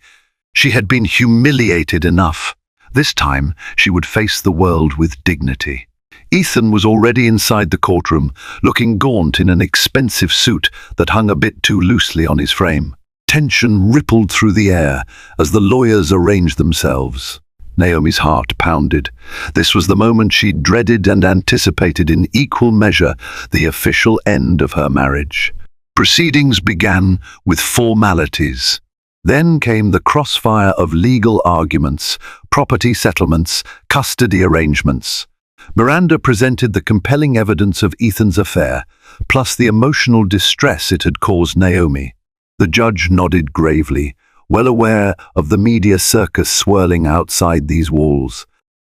She had been humiliated enough. This time, she would face the world with dignity. Ethan was already inside the courtroom, looking gaunt in an expensive suit that hung a bit too loosely on his frame. Tension rippled through the air as the lawyers arranged themselves. Naomi's heart pounded. This was the moment she dreaded and anticipated in equal measure, the official end of her marriage. Proceedings began with formalities. Then came the crossfire of legal arguments, property settlements, custody arrangements. Miranda presented the compelling evidence of Ethan's affair, plus the emotional distress it had caused Naomi. The judge nodded gravely, well aware of the media circus swirling outside these walls.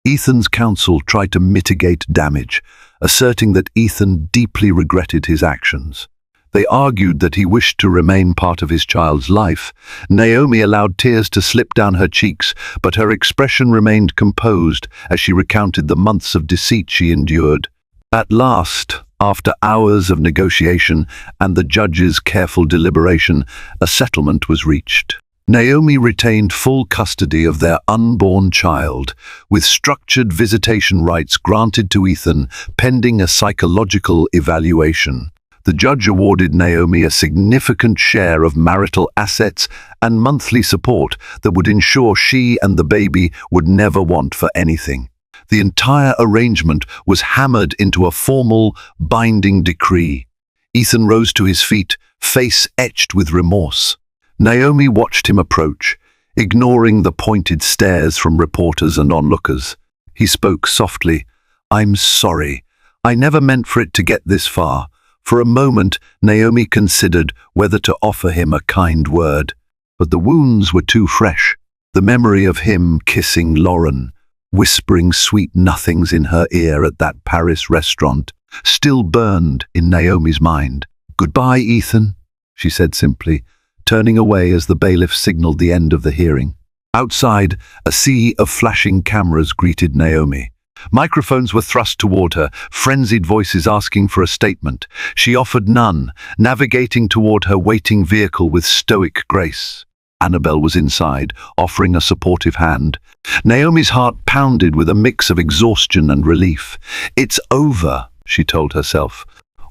Ethan's counsel tried to mitigate damage, asserting that Ethan deeply regretted his actions. They argued that he wished to remain part of his child's life. Naomi allowed tears to slip down her cheeks, but her expression remained composed as she recounted the months of deceit she endured. At last, after hours of negotiation and the judge's careful deliberation, a settlement was reached. Naomi retained full custody of their unborn child, with structured visitation rights granted to Ethan pending a psychological evaluation. The judge awarded Naomi a significant share of marital assets and monthly support that would ensure she and the baby would never want for anything. The entire arrangement was hammered into a formal, binding decree. Ethan rose to his feet, face etched with remorse. Naomi watched him approach, ignoring the pointed stares from reporters and onlookers. He spoke softly. "I'm sorry. I never meant for it to get this far." For a moment, Naomi considered whether to offer him a kind word, but the wounds were too fresh. The memory of him kissing Lauren, whispering sweet nothings in her ear at that Paris restaurant, still burned in Naomi's mind. "Goodbye, Ethan," she said simply, turning away as the bailiff signaled the end of the hearing. Outside, a sea of flashing cameras greeted Naomi. Microphones were thrust toward her, frenzied voices asking for a statement. She offered none, navigating toward her waiting vehicle with stoic grace. Annabelle was inside, offering a supportive hand. Naomi's heart pounded with a mix of exhaustion and relief. "It's over," she told herself.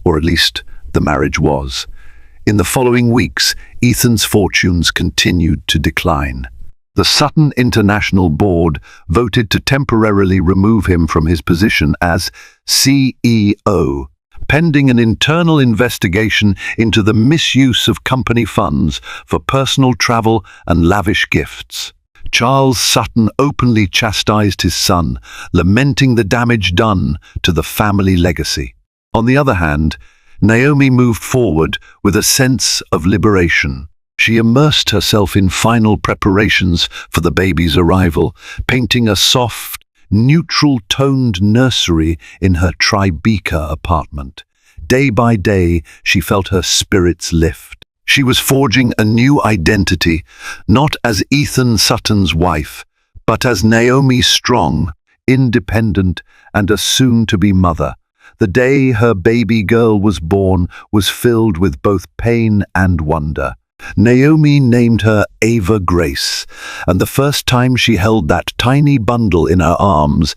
Or at least, the marriage was. In the following weeks, Ethan's fortunes continued to decline. The Sutton International Board voted to temporarily remove him from his position as CEO, pending an internal investigation into the misuse of company funds for personal travel and lavish gifts. Charles Sutton openly chastised his son, lamenting the damage done to the family legacy. On the other hand, Naomi moved forward with a sense of liberation. She immersed herself in final preparations for the baby's arrival, painting a soft, neutral-toned nursery in her Tribeca apartment. Day by day, she felt her spirits lift. She was forging a new identity, not as Ethan Sutton's wife, But as Naomi strong, independent, and a soon-to-be mother, the day her baby girl was born was filled with both pain and wonder. Naomi named her Ava Grace, and the first time she held that tiny bundle in her arms,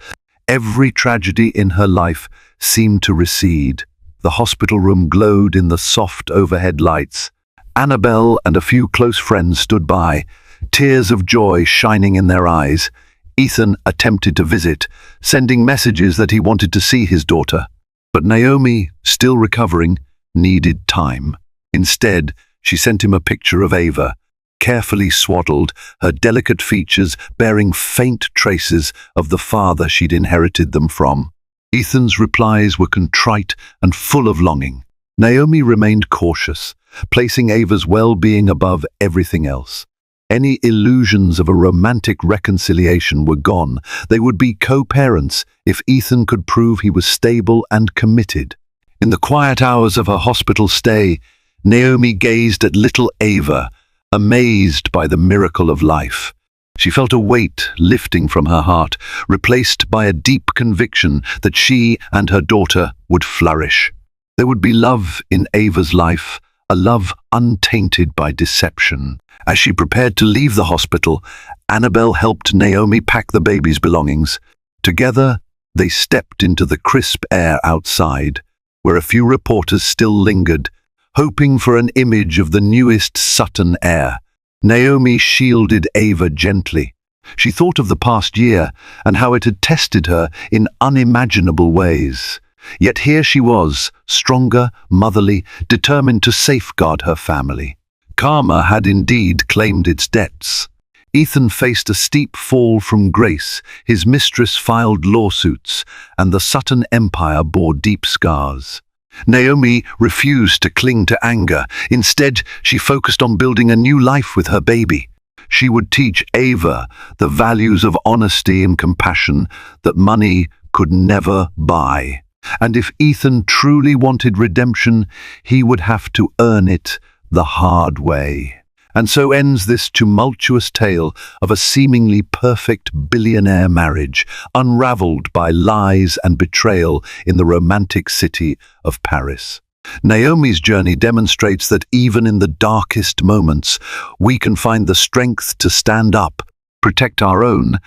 every tragedy in her life seemed to recede. The hospital room glowed in the soft overhead lights. Annabelle and a few close friends stood by, tears of joy shining in their eyes. Ethan attempted to visit, sending messages that he wanted to see his daughter. But Naomi, still recovering, needed time. Instead, she sent him a picture of Ava, carefully swaddled, her delicate features bearing faint traces of the father she'd inherited them from. Ethan's replies were contrite and full of longing. Naomi remained cautious, placing Ava's well-being above everything else. Any illusions of a romantic reconciliation were gone. They would be co-parents if Ethan could prove he was stable and committed. In the quiet hours of her hospital stay, Naomi gazed at little Ava, amazed by the miracle of life. She felt a weight lifting from her heart, replaced by a deep conviction that she and her daughter would flourish. There would be love in Ava's life, a love untainted by deception. As she prepared to leave the hospital, Annabelle helped Naomi pack the baby's belongings. Together, they stepped into the crisp air outside, where a few reporters still lingered, hoping for an image of the newest Sutton heir. Naomi shielded Ava gently. She thought of the past year and how it had tested her in unimaginable ways. Yet here she was, stronger, motherly, determined to safeguard her family. Karma had indeed claimed its debts. Ethan faced a steep fall from grace, his mistress filed lawsuits, and the Sutton empire bore deep scars. Naomi refused to cling to anger. Instead, she focused on building a new life with her baby. She would teach Ava the values of honesty and compassion that money could never buy. And if Ethan truly wanted redemption, he would have to earn it the hard way. And so ends this tumultuous tale of a seemingly perfect billionaire marriage, unraveled by lies and betrayal in the romantic city of Paris. Naomi's journey demonstrates that even in the darkest moments, we can find the strength to stand up, protect our own,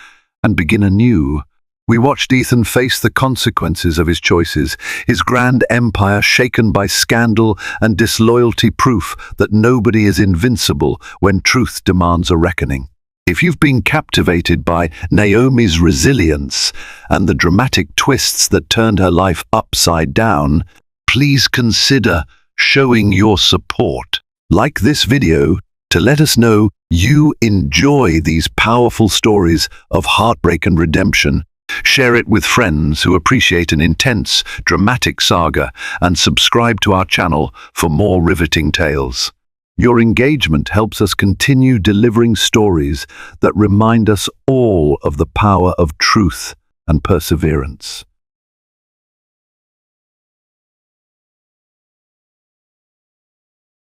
and begin anew. We watched Ethan face the consequences of his choices, his grand empire shaken by scandal and disloyalty, proof that nobody is invincible when truth demands a reckoning. If you've been captivated by Naomi's resilience and the dramatic twists that turned her life upside down, please consider showing your support. Like this video to let us know you enjoy these powerful stories of heartbreak and redemption. Share it with friends who appreciate an intense, dramatic saga, and subscribe to our channel for more riveting tales. Your engagement helps us continue delivering stories that remind us all of the power of truth and perseverance.